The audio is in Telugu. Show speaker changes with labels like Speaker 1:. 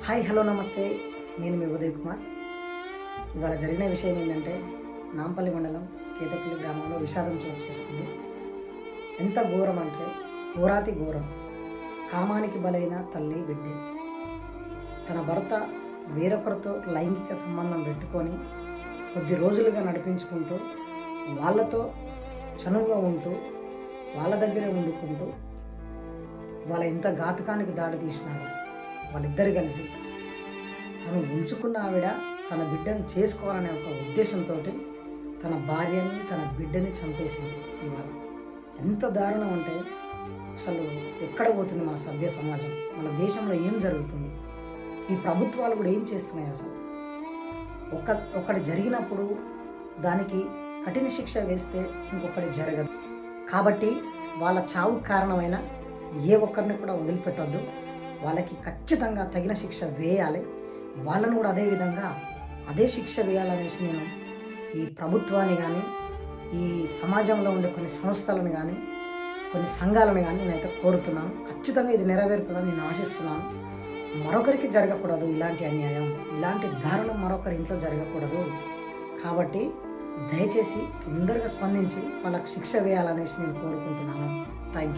Speaker 1: హాయ్ హలో నమస్తే. నేను మీ ఉదయ్ కుమార్. ఇవాళ జరిగిన విషయం ఏంటంటే, నాంపల్లి మండలం కేతపల్లి గ్రామంలో విషాదం చోటు చేసుకుంది. ఎంత ఘోరం అంటే ఘోరాతి ఘోరం. కామానికి బలైన తల్లి బిడ్డే తన భర్త వేరొకరితో లైంగిక సంబంధం పెట్టుకొని కొద్ది రోజులుగా నడిపించుకుంటూ వాళ్ళతో చనువుగా ఉంటూ వాళ్ళ దగ్గరే వండుకుంటూ వాళ్ళ ఇంత ఘాతకానికి దాడి తీసినారు. వాళ్ళిద్దరు కలిసి తను ఉంచుకున్న ఆవిడ తన బిడ్డను చేసుకోవాలనే ఒక ఉద్దేశంతో తన భార్యని తన బిడ్డని చంపేసింది. ఇవాళ ఎంత దారుణం అంటే అసలు ఎక్కడ పోతుంది మన సభ్య సమాజం, మన దేశంలో ఏం జరుగుతుంది, ఈ ప్రభుత్వాలు కూడా ఏం చేస్తున్నాయి అసలు. ఒకటి జరిగినప్పుడు దానికి కఠిన శిక్ష వేస్తే ఇంకొకటి జరగదు. కాబట్టి వాళ్ళ చావుకు కారణమైన ఏ ఒక్కరిని కూడా వదిలిపెట్టొద్దు. వాళ్ళకి ఖచ్చితంగా తగిన శిక్ష వేయాలి. వాళ్ళను కూడా అదే శిక్ష వేయాలనేసి నేను ఈ ప్రభుత్వాన్ని కానీ ఈ సమాజంలో ఉండే కొన్ని సంస్థలను కానీ కొన్ని సంఘాలను కానీ నేనైతే కోరుతున్నాను. ఖచ్చితంగా ఇది నెరవేరుతుందని నేను ఆశిస్తున్నాను. మరొకరికి జరగకూడదు ఇలాంటి అన్యాయం, ఇలాంటి దారుణం మరొకరి ఇంట్లో జరగకూడదు. కాబట్టి దయచేసి తొందరగా స్పందించి వాళ్ళకి శిక్ష వేయాలనేసి నేను కోరుకుంటున్నాను. Thank you.